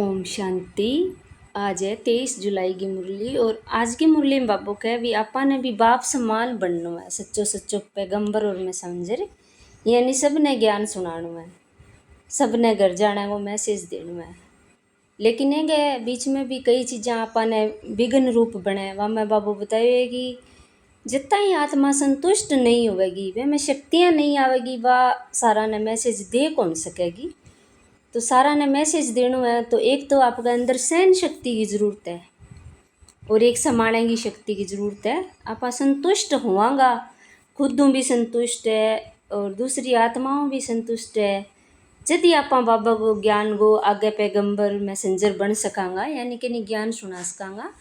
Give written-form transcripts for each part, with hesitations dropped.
ओम शांति। आज है 23 जुलाई की मुरली और आज की मुरली में बाबू कहे भी आपा ने भी बाप समान बनना है, सच्चो सच्चो पैगंबर और मैं समझर यानी सब ने ज्ञान सुनाना है, सब ने घर जाना वो मैसेज देना है। लेकिन ये बीच में भी कई चीज़ें आपा ने विघ्न रूप बने। वह मैं बाबू बताए कि जितना ही आत्मा संतुष्ट नहीं होगी वे में शक्तियाँ नहीं आवेगी, वह सारा ने मैसेज दे कौन सकेगी। तो सारा ने मैसेज देना है तो एक तो आपके अंदर सहन शक्ति की ज़रूरत है और एक समाने की शक्ति की ज़रूरत है। आप संतुष्ट होवांगा, खुद भी संतुष्ट है और दूसरी आत्माओं भी संतुष्ट है। यदि आप बाबा को ज्ञान को आगे पैगंबर मैसेंजर बन सकांगा यानी कि नहीं ज्ञान सुना सकांगा,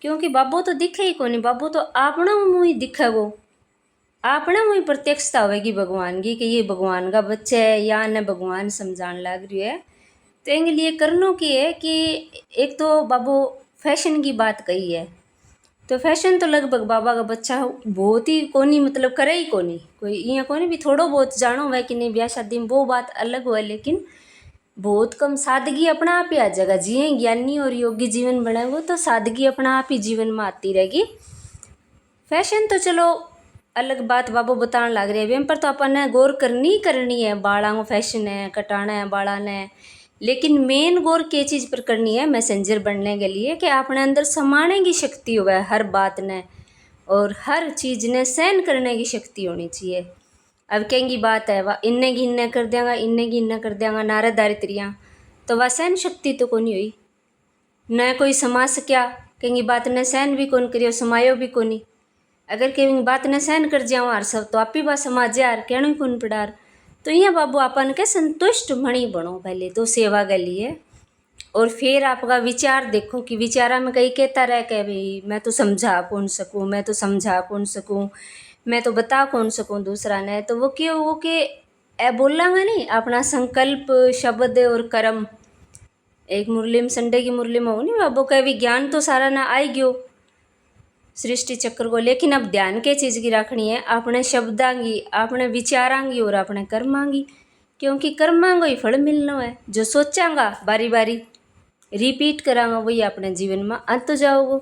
क्योंकि बाबू तो दिखे ही कोनी, बाबू तो अपना मुँह ही दिखेगो, अपना मुँह प्रत्यक्षता होगी भगवान की कि ये भगवान का बच्चा है या ने भगवान समझान लग रही है। तो इनके लिए करनो की है कि एक तो बाबू फैशन की बात कही है, तो फैशन तो लगभग बाबा का बच्चा बहुत ही कोनी, मतलब करे ही कोनी, कोई यहाँ कोनी भी थोड़ो बहुत जानो है कि नहीं ब्याह शादी में वो बात अलग हुआ, लेकिन बहुत कम सादगी अपना आप ही आ जाएगा। जिए ज्ञानी और योगी जीवन बनेगो तो सादगी अपना आप ही जीवन में आती रहेगी। फैशन तो चलो अलग बात बाबू बताने लग रहे हैं, पर तो अपन ने गौर करनी है। बाड़ा को फैशन है, कटाना है बाड़ा ने, लेकिन मेन गौर के चीज़ पर करनी है मैसेंजर बनने के लिए कि अपने अंदर समाने की शक्ति हुआ है हर बात ने और हर चीज़ ने सहन करने की शक्ति होनी चाहिए। अब कहेंगी बात है वह इन्ने की इन्ने कर देंगा, इन्ने की इन्ने कर देंगा, नारादारी त्रियाँ, तो वह सहन शक्ति तो कौन हुई न कोई समा सक्या। कहेंगी बात ने सहन भी कौन करियो, समायो भी कोनी। अगर कहीं बात ने सहन कर जाओ हर सब तो आप ही बात समाज यार कहना कौन पड़ार। तो यहाँ बाबू अपन के संतुष्ट मणि बनो पहले तो सेवा के लिए, और फिर आपका विचार देखो कि विचारा में कहीं कहता रह के भाई मैं तो समझा कौन सकूँ, मैं तो समझा कौन सकूँ, मैं तो बता कौन सकूँ दूसरा ने। तो वो क्यों वो के ए बोलांगा नहीं अपना संकल्प शब्द और कर्म। एक मुरली में संडे की मुरली में हो नहीं बाबू का विज्ञान तो सारा ना आई गयो सृष्टि चक्र को, लेकिन अब ध्यान के चीज़ की रखनी है अपने शब्दांगी, अपने विचारांगी और अपने कर्मांगी, क्योंकि कर्मांगो ही फल मिलना है। जो सोचांगा बारी बारी रिपीट करांगा वही अपने जीवन में अंत जाओगो।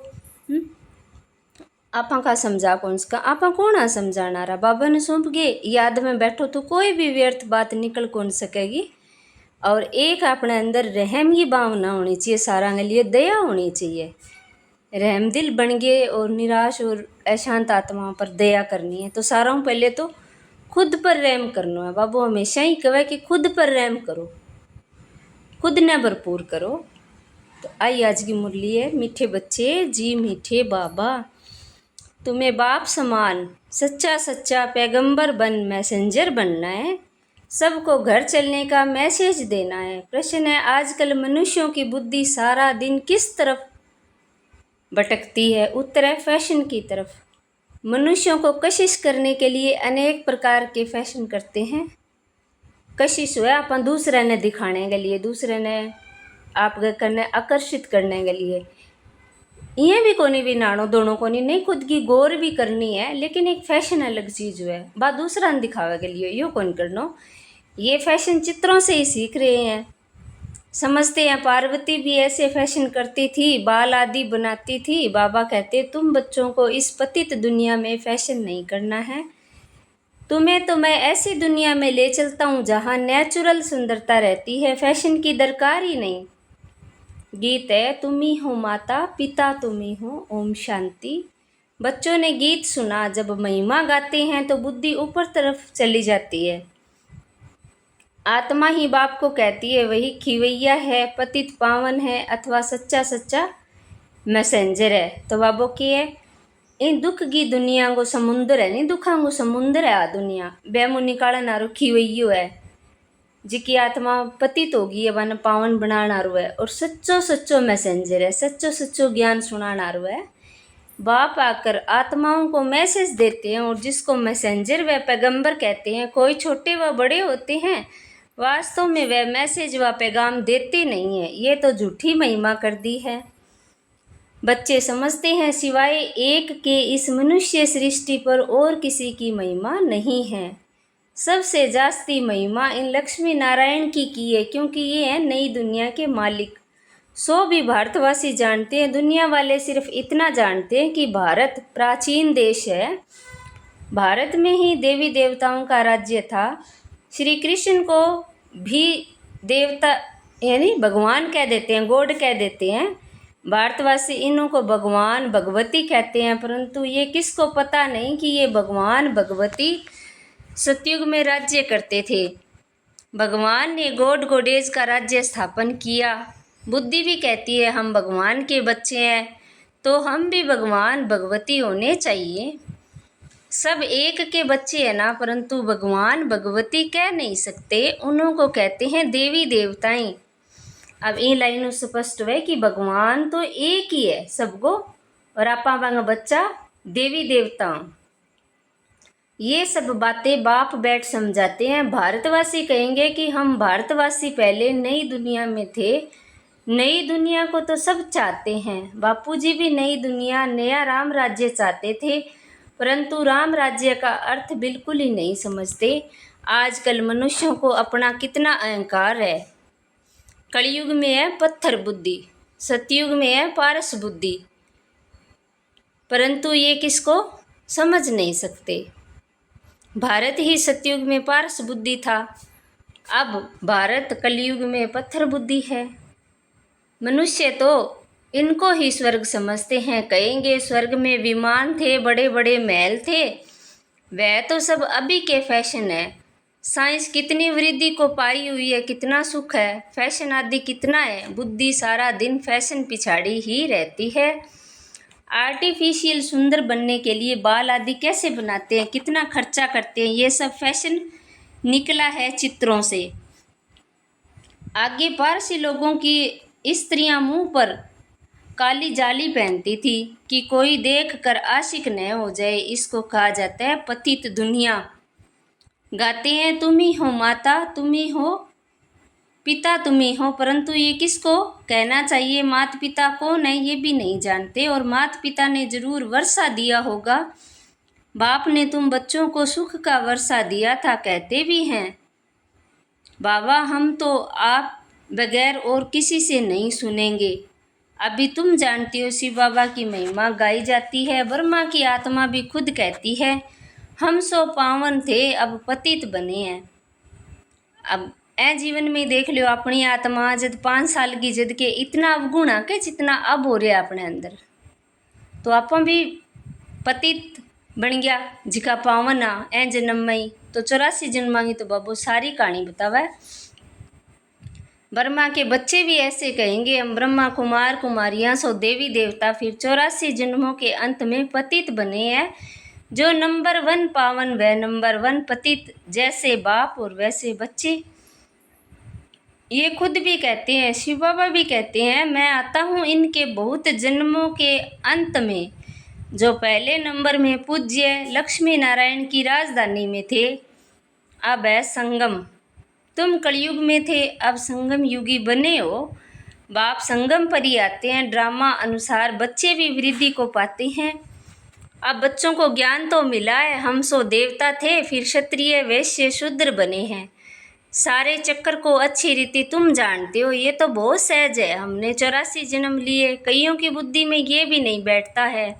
आपा का समझा कौन सका, आपा कौन आ समझाना रहा, बाबा ने सौंप गए याद में बैठो तो कोई भी व्यर्थ बात निकल कौन सकेगी। और एक अपने अंदर रहम की भावना होनी चाहिए, सारा के लिए दया होनी चाहिए। रहम दिल बन गए और निराश और अशांत आत्माओं पर दया करनी है। तो सारा पहले तो खुद पर रहम करना है। बाबू हमेशा ही कहे कि खुद पर रहम करो, खुद ने भरपूर करो। तो आई आज की मुरली है, मीठे बच्चे जी मीठे बाबा, तुम्हें बाप समान सच्चा सच्चा पैगंबर बन मैसेंजर बनना है, सबको घर चलने का मैसेज देना है। प्रश्न है आजकल मनुष्यों की बुद्धि सारा दिन किस तरफ भटकती है? उत्तर है फैशन की तरफ। मनुष्यों को कशिश करने के लिए अनेक प्रकार के फैशन करते हैं। कशिश हुआ अपन दूसरे ने दिखाने के लिए, दूसरे ने आपके करने आकर्षित करने के लिए। ये भी कोनी भी नानो दोनों को नहीं खुद की गौर भी करनी है, लेकिन एक फैशन अलग चीज़ है, बात दूसरा ने दिखावे के लिए यो कौन करनो। ये फैशन चित्रों से ही सीख रहे हैं। समझते हैं पार्वती भी ऐसे फैशन करती थी, बाल आदि बनाती थी। बाबा कहते तुम बच्चों को इस पतित दुनिया में फैशन नहीं करना है, तुम्हें तो मैं ऐसी दुनिया में ले चलता हूँ जहाँ नेचुरल सुंदरता रहती है, फैशन की दरकार ही नहीं। गीत है तुम ही हो माता पिता तुम ही हो, ओम शांति। बच्चों ने गीत सुना, जब महिमा गाते हैं तो बुद्धि ऊपर तरफ चली जाती है। आत्मा ही बाप को कहती है वही खिवैया है, पतित पावन है अथवा सच्चा सच्चा मैसेंजर है। तो बाबो की है इन दुख की दुनिया को समुंदर है, नहीं दुखा को समुंदर है आ दुनिया, बेमु निकालन आरो खिवैयो है, जिकी आत्मा पतित होगी है वन पावन बनाना आरो है, और सच्चो सच्चो मैसेंजर है, सच्चो सच्चो ज्ञान सुनाना आरो है। बाप आकर आत्माओं को मैसेज देते हैं और जिसको मैसेंजर व पैगंबर कहते हैं। कोई छोटे व बड़े होते हैं, वास्तव में वह मैसेज व पैगाम देते नहीं है, ये तो झूठी महिमा कर दी है। बच्चे समझते हैं सिवाय एक के इस मनुष्य सृष्टि पर और किसी की महिमा नहीं है। सबसे जास्ती महिमा इन लक्ष्मी नारायण की है, क्योंकि ये हैं नई दुनिया के मालिक। सो भी भारतवासी जानते हैं, दुनिया वाले सिर्फ इतना जानते हैं कि भारत प्राचीन देश है। भारत में ही देवी देवताओं का राज्य था। श्री कृष्ण को भी देवता यानी भगवान कह देते हैं, गॉड कह देते हैं। भारतवासी इन्हों को भगवान भगवती कहते हैं, परंतु ये किसको पता नहीं कि ये भगवान भगवती सतयुग में राज्य करते थे। भगवान ने गॉड गॉडेज का राज्य स्थापन किया। बुद्धि भी कहती है हम भगवान के बच्चे हैं, तो हम भी भगवान भगवती होने चाहिए। सब एक के बच्चे हैं ना, परंतु भगवान भगवती कह नहीं सकते, उन्हों को कहते हैं देवी देवताएं। अब इन लाइनों से स्पष्ट हुए कि भगवान तो एक ही है सबको, और आपा वांगा बच्चा देवी देवता। ये सब बातें बाप बैठ समझाते हैं। भारतवासी कहेंगे कि हम भारतवासी पहले नई दुनिया में थे। नई दुनिया को तो सब चाहते हैं, बापूजी भी नई दुनिया नया राम राज्य चाहते थे, परंतु राम राज्य का अर्थ बिल्कुल ही नहीं समझते। आजकल मनुष्यों को अपना कितना अहंकार है। कलयुग में है पत्थर बुद्धि, सतयुग में है पारस बुद्धि, परंतु ये किसको समझ नहीं सकते। भारत ही सतयुग में पारस बुद्धि था, अब भारत कलयुग में पत्थर बुद्धि है। मनुष्य तो इनको ही स्वर्ग समझते हैं, कहेंगे स्वर्ग में विमान थे, बड़े बड़े महल थे। वह तो सब अभी के फैशन है। साइंस कितनी वृद्धि को पाई हुई है, कितना सुख है, फैशन आदि कितना है। बुद्धि सारा दिन फैशन पिछाड़ी ही रहती है। आर्टिफिशियल सुंदर बनने के लिए बाल आदि कैसे बनाते हैं, कितना खर्चा करते हैं, ये सब फैशन निकला है चित्रों से। आगे पारसी लोगों की स्त्रियां मुंह पर काली जाली पहनती थी कि कोई देख कर आशिक न हो जाए, इसको कहा जाता है पतित दुनिया। गाते हैं तुम ही हो माता, तुम ही हो पिता, तुम ही हो, परंतु ये किसको कहना चाहिए, माता पिता कौन है ये भी नहीं जानते। और माता पिता ने जरूर वर्षा दिया होगा, बाप ने तुम बच्चों को सुख का वर्षा दिया था कहते भी हैं। बाबा हम तो आप बगैर और किसी से नहीं सुनेंगे। अभी तुम जानती हो शिव बाबा की महिमा गाई जाती है। ब्रह्मा की आत्मा भी खुद कहती है हम सो पावन थे अब पतित बने हैं। अब ए जीवन में देख लो अपनी आत्मा जब 5 साल की जद के इतना अवगुण के जितना अब हो रहा अपने अंदर, तो आप भी पतित बन गया जिका पावन आ ए जन्म में। तो 84 जन्मा की तो बाबू सारी कहानी बतावा। ब्रह्मा के बच्चे भी ऐसे कहेंगे हम ब्रह्मा कुमार कुमारियां सो देवी देवता फिर 84 जन्मों के अंत में पतित बने हैं। जो नंबर 1 पावन वह नंबर 1 पतित, जैसे बाप और वैसे बच्चे। ये खुद भी कहते हैं, शिव बाबा भी कहते हैं मैं आता हूँ इनके बहुत जन्मों के अंत में। जो पहले नंबर में पूज्य लक्ष्मी नारायण की राजधानी में थे, अब है संगम। तुम कलयुग में थे, अब संगम युगी बने हो। बाप संगम पर ही आते हैं। ड्रामा अनुसार बच्चे भी वृद्धि को पाते हैं। अब बच्चों को ज्ञान तो मिला है, हम सो देवता थे फिर क्षत्रिय वैश्य शूद्र बने हैं। सारे चक्कर को अच्छी रीति तुम जानते हो, ये तो बहुत सहज है। हमने 84 जन्म लिए, कईयों की बुद्धि में ये भी नहीं बैठता है।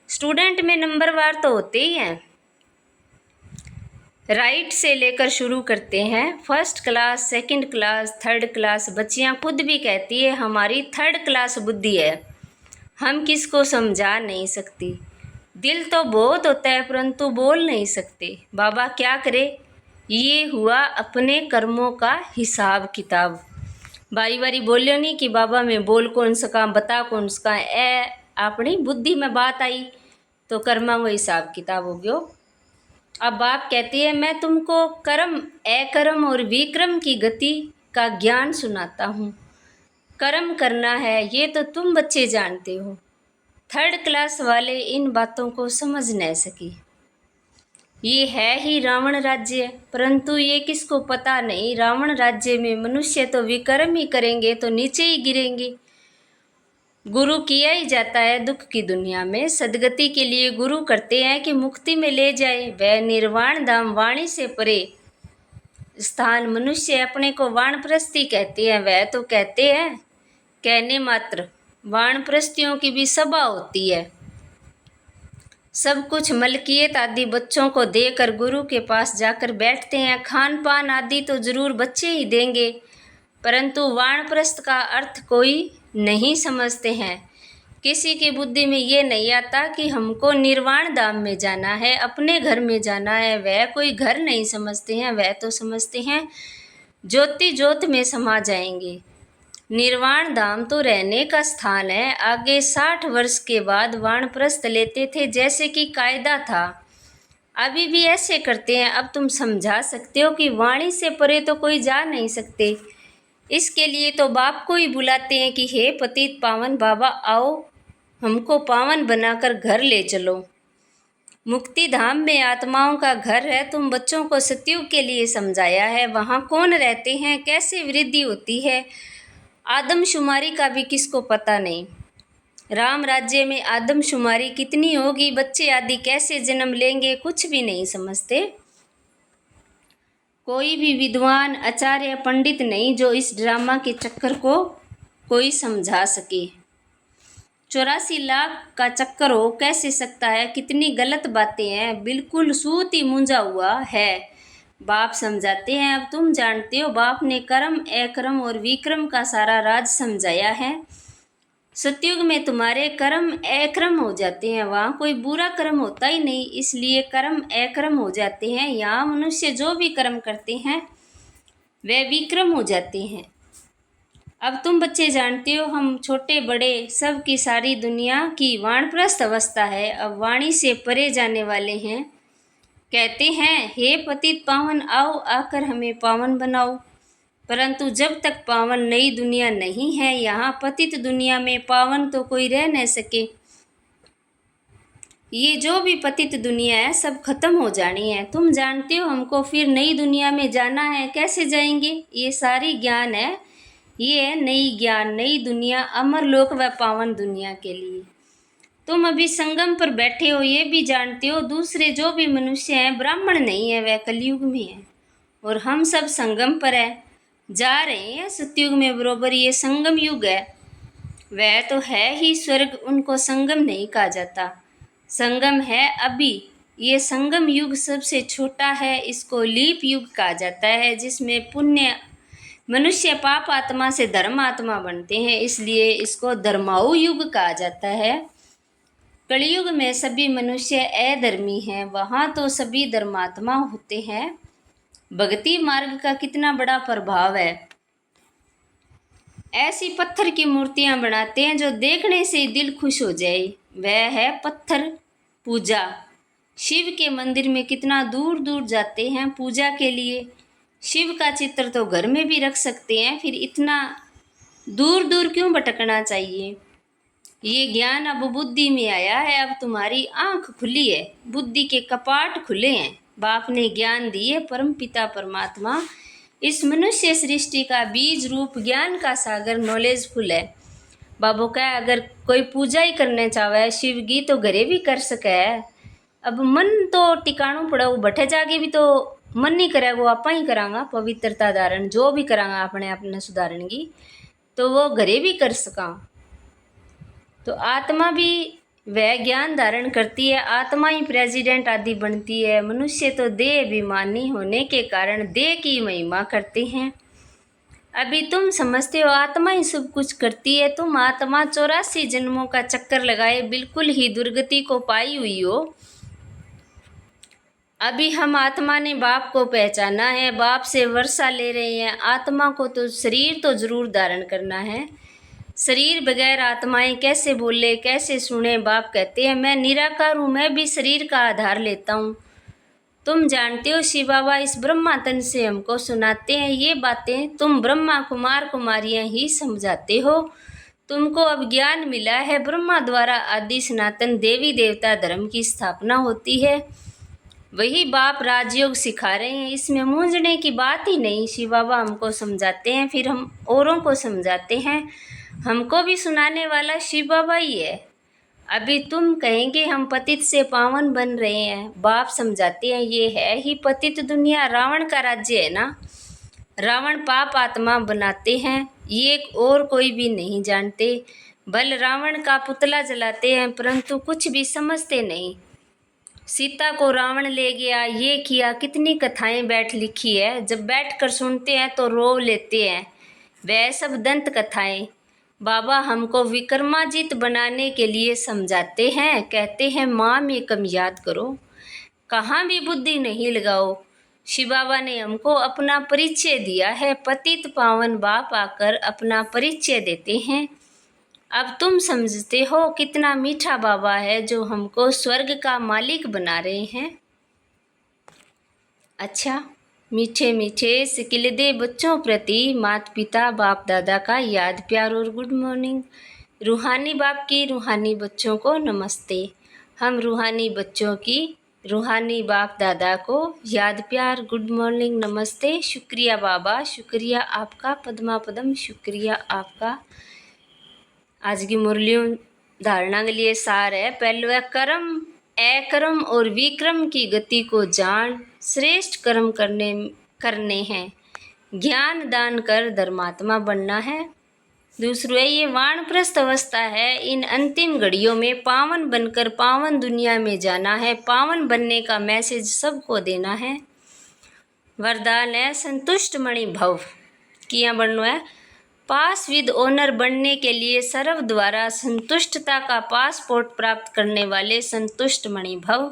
स्टूडेंट में नंबरवार तो होते ही हैं, राइट से लेकर शुरू करते हैं। First class, second class, third class. बच्चियां खुद भी कहती है हमारी 3rd क्लास बुद्धि है, हम किसको समझा नहीं सकती। दिल तो बहुत होता है परंतु बोल नहीं सकते। बाबा क्या करे, ये हुआ अपने कर्मों का हिसाब किताब। बारी बारी बोलियो नहीं कि बाबा मैं बोल कौन सका, बता कौन सका। ए अपनी बुद्धि में बात आई तो कर्मा वो हिसाब किताब हो गयो। अब बाप कहती है मैं तुमको कर्म, अकर्म और विक्रम की गति का ज्ञान सुनाता हूँ। कर्म करना है ये तो तुम बच्चे जानते हो, 3rd क्लास वाले इन बातों को समझ न सके। ये है ही रावण राज्य, परंतु ये किसको पता नहीं रावण राज्य में मनुष्य तो विकर्म ही करेंगे तो नीचे ही गिरेंगे। गुरु किया ही जाता है दुख की दुनिया में, सदगति के लिए गुरु करते हैं कि मुक्ति में ले जाए। वह निर्वाण धाम वाणी से परे स्थान। मनुष्य अपने को वानप्रस्थी कहते हैं, वह तो कहते हैं कहने मात्र वानप्रस्थियों की भी सभा होती है। सब कुछ मलकियत आदि बच्चों को देकर गुरु के पास जाकर बैठते हैं। खान पान आदि तो जरूर बच्चे ही देंगे, परंतु वानप्रस्थ का अर्थ कोई नहीं समझते हैं। किसी की बुद्धि में ये नहीं आता कि हमको निर्वाण धाम में जाना है, अपने घर में जाना है। वह कोई घर नहीं समझते हैं, वह तो समझते हैं ज्योति ज्योत में समा जाएंगे। निर्वाण धाम तो रहने का स्थान है। आगे 60 वर्ष के बाद वानप्रस्थ लेते थे, जैसे कि कायदा था। अभी भी ऐसे करते हैं। अब तुम समझा सकते हो कि वाणी से परे तो कोई जा नहीं सकते। इसके लिए तो बाप को ही बुलाते हैं कि हे पतित पावन बाबा, आओ हमको पावन बनाकर घर ले चलो। मुक्ति धाम में आत्माओं का घर है। तुम बच्चों को सतयुग के लिए समझाया है। वहाँ कौन रहते हैं, कैसे वृद्धि होती है, आदमशुमारी का भी किसको पता नहीं। राम राज्य में आदमशुमारी कितनी होगी, बच्चे आदि कैसे जन्म लेंगे, कुछ भी नहीं समझते। कोई भी विद्वान आचार्य पंडित नहीं जो इस ड्रामा के चक्कर को कोई समझा सके। 84 लाख का चक्कर हो कैसे सकता है, कितनी गलत बातें हैं, बिल्कुल सूत ही मूंझा हुआ है। बाप समझाते हैं। अब तुम जानते हो बाप ने कर्म अकर्म और विक्रम का सारा राज समझाया है। सतयुग में तुम्हारे कर्म अकर्म हो जाते हैं, वहाँ कोई बुरा कर्म होता ही नहीं, इसलिए कर्म अकर्म हो जाते हैं। यहाँ मनुष्य जो भी कर्म करते हैं वे विक्रम हो जाते हैं। अब तुम बच्चे जानते हो हम छोटे बड़े सब की सारी दुनिया की वानप्रस्थ अवस्था है। अब वाणी से परे जाने वाले हैं। कहते हैं हे पतित पावन, आओ आकर हमें पावन बनाओ। परंतु जब तक पावन नई दुनिया नहीं है, यहाँ पतित दुनिया में पावन तो कोई रह न सके। ये जो भी पतित दुनिया है सब खत्म हो जानी है। तुम जानते हो हमको फिर नई दुनिया में जाना है, कैसे जाएंगे? ये सारी ज्ञान है, ये है नई ज्ञान, नई दुनिया, अमर लोक व पावन दुनिया के लिए। तुम अभी संगम पर बैठे हो, ये भी जानते हो दूसरे जो भी मनुष्य हैं ब्राह्मण नहीं है, वह कलयुग में है और हम सब संगम पर है, जा रहे हैं सतयुग में बरोबर। ये संगम युग है, वह तो है ही स्वर्ग, उनको संगम नहीं कहा जाता। संगम है अभी, ये संगम युग सबसे छोटा है, इसको लीप युग कहा जाता है, जिसमें पुण्य मनुष्य पाप आत्मा से धर्म आत्मा बनते हैं, इसलिए इसको धर्माऊ युग कहा जाता है। कलयुग में सभी मनुष्य अधर्मी हैं, वहाँ तो सभी धर्मात्मा होते हैं। भक्ति मार्ग का कितना बड़ा प्रभाव है। ऐसी पत्थर की मूर्तियां बनाते हैं जो देखने से दिल खुश हो जाए, वह है पत्थर पूजा। शिव के मंदिर में कितना दूर दूर जाते हैं पूजा के लिए। शिव का चित्र तो घर में भी रख सकते हैं, फिर इतना दूर दूर क्यों भटकना चाहिए। ये ज्ञान अब बुद्धि में आया है, अब तुम्हारी आंख खुली है, बुद्धि के कपाट खुले हैं। बाप ने ज्ञान दिए, परम पिता परमात्मा इस मनुष्य सृष्टि का बीज रूप ज्ञान का सागर नॉलेजफुल है। बाबू का अगर कोई पूजा ही करने चाहे शिव की तो घरे भी कर सके है। अब मन तो टिकाणु पड़ा, वो बैठे जाके भी तो मन नहीं करे, वो आपा ही करांगा पवित्रता धारण जो भी करांगा अपने अपने सुधारण की, तो वो घरे भी कर सका। तो आत्मा भी वह ज्ञान धारण करती है, आत्मा ही प्रेसिडेंट आदि बनती है। मनुष्य तो देह अभिमानी होने के कारण देह की महिमा करते हैं। अभी तुम समझते हो आत्मा ही सब कुछ करती है। तुम आत्मा 84 जन्मों का चक्कर लगाए बिल्कुल ही दुर्गति को पाई हुई हो। अभी हम आत्मा ने बाप को पहचाना है, बाप से वर्षा ले रहे हैं। आत्मा को तो शरीर तो जरूर धारण करना है, शरीर बगैर आत्माएं कैसे बोले कैसे सुने। बाप कहते हैं मैं निराकार हूँ, मैं भी शरीर का आधार लेता हूँ। तुम जानते हो शिव बाबा इस ब्रह्मा तन से हमको सुनाते हैं ये बातें, तुम ब्रह्मा कुमार कुमारियाँ ही समझाते हो। तुमको अब ज्ञान मिला है, ब्रह्मा द्वारा आदि सनातन देवी देवता धर्म की स्थापना होती है, वही बाप राजयोग सिखा रहे हैं। इसमें मूंझने की बात ही नहीं। शिव बाबा हमको समझाते हैं, फिर हम औरों को समझाते हैं, हमको भी सुनाने वाला शिव बाबा ही है। अभी तुम कहेंगे हम पतित से पावन बन रहे हैं, बाप समझाते हैं ये है ही पतित दुनिया, रावण का राज्य है ना। रावण पाप आत्मा बनाते हैं, ये और कोई भी नहीं जानते। बल रावण का पुतला जलाते हैं परंतु कुछ भी समझते नहीं। सीता को रावण ले गया, ये किया, कितनी कथाएं बैठ लिखी है। जब बैठ कर सुनते हैं तो रो लेते हैं। वह सब दंत कथाएं। बाबा हमको विक्रमाजित बनाने के लिए समझाते हैं, कहते हैं माँ में कम याद करो, कहाँ भी बुद्धि नहीं लगाओ। शिव बाबा ने हमको अपना परिचय दिया है, पतित पावन बाप आकर अपना परिचय देते हैं। अब तुम समझते हो कितना मीठा बाबा है जो हमको स्वर्ग का मालिक बना रहे हैं। अच्छा, मीठे मीठे सिकिलदे बच्चों प्रति माता पिता बाप दादा का याद प्यार और गुड मॉर्निंग। रूहानी बाप की रूहानी बच्चों को नमस्ते। हम रूहानी बच्चों की रूहानी बाप दादा को याद प्यार गुड मॉर्निंग नमस्ते। शुक्रिया बाबा, शुक्रिया आपका, पद्मा पदम शुक्रिया आपका। आज की मुरलियों धारणा के लिए सार है। पहले कर्म, अकर्म और विक्रम की गति को जान, श्रेष्ठ कर्म करने हैं, ज्ञान दान कर धर्मात्मा बनना है। दूसरा ये वानप्रस्थ अवस्था है। इन अंतिम घड़ियों में पावन बनकर पावन दुनिया में जाना है। पावन बनने का मैसेज सबको देना है। वरदान है संतुष्ट मणि भव। किया बनना है। पास विद ऑनर बनने के लिए सर्व द्वारा संतुष्टता का पासपोर्ट प्राप्त करने वाले संतुष्ट मणि भव।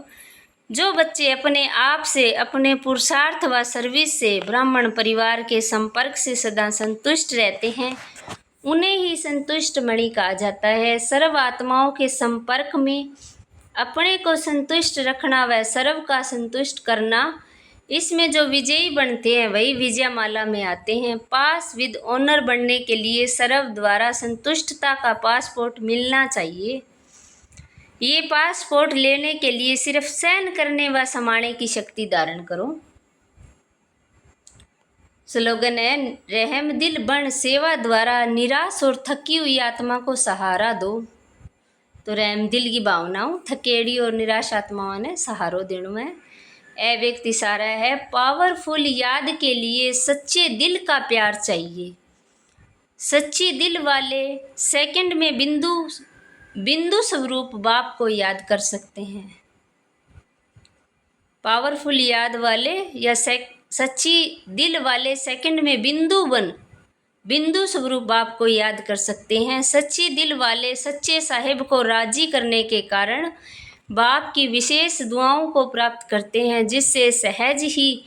जो बच्चे अपने आप से, अपने पुरुषार्थ व सर्विस से, ब्राह्मण परिवार के संपर्क से सदा संतुष्ट रहते हैं, उन्हें ही संतुष्ट मणि कहा जाता है। सर्व आत्माओं के संपर्क में अपने को संतुष्ट रखना व सर्व का संतुष्ट करना, इसमें जो विजयी बनते हैं वही विजयमाला में आते हैं। पास विद ऑनर बनने के लिए सर्व द्वारा संतुष्टता का पासपोर्ट मिलना चाहिए। ये पासपोर्ट लेने के लिए सिर्फ सहन करने व समाने की शक्ति धारण करो। स्लोगन है रहम दिल बन सेवा द्वारा निराश और थकी हुई आत्मा को सहारा दो। तो रहम दिल की भावनाओं, थकेड़ी और निराश आत्माओं ने सहारो देना है। ए व्यक्ति सारा है पावरफुल याद के लिए सच्चे दिल का प्यार चाहिए। सच्ची दिल वाले सेकंड में बिंदु स्वरूप बाप को याद कर सकते हैं। पावरफुल याद वाले या सच्ची दिल वाले सेकंड में बिंदु स्वरूप बाप को याद कर सकते हैं। सच्ची दिल वाले सच्चे साहिब को राजी करने के कारण बाप की विशेष दुआओं को प्राप्त करते हैं, जिससे सहज ही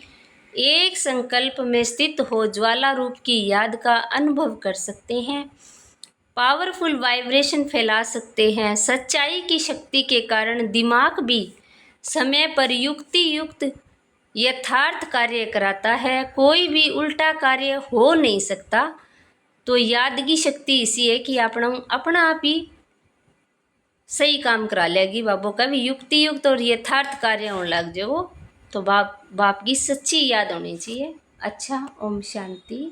एक संकल्प में स्थित हो ज्वाला रूप की याद का अनुभव कर सकते हैं। पावरफुल वाइब्रेशन फैला सकते हैं। सच्चाई की शक्ति के कारण दिमाग भी समय पर युक्ति युक्त यथार्थ कार्य कराता है। कोई भी उल्टा कार्य हो नहीं सकता। तो याद की शक्ति इसी है कि अपना आप ही सही काम करा लेगी। बाबू का भी युक्ति युक्त और यथार्थ कार्य होने लग जाओ तो बाप की सच्ची याद होनी चाहिए। अच्छा, ओम शांति।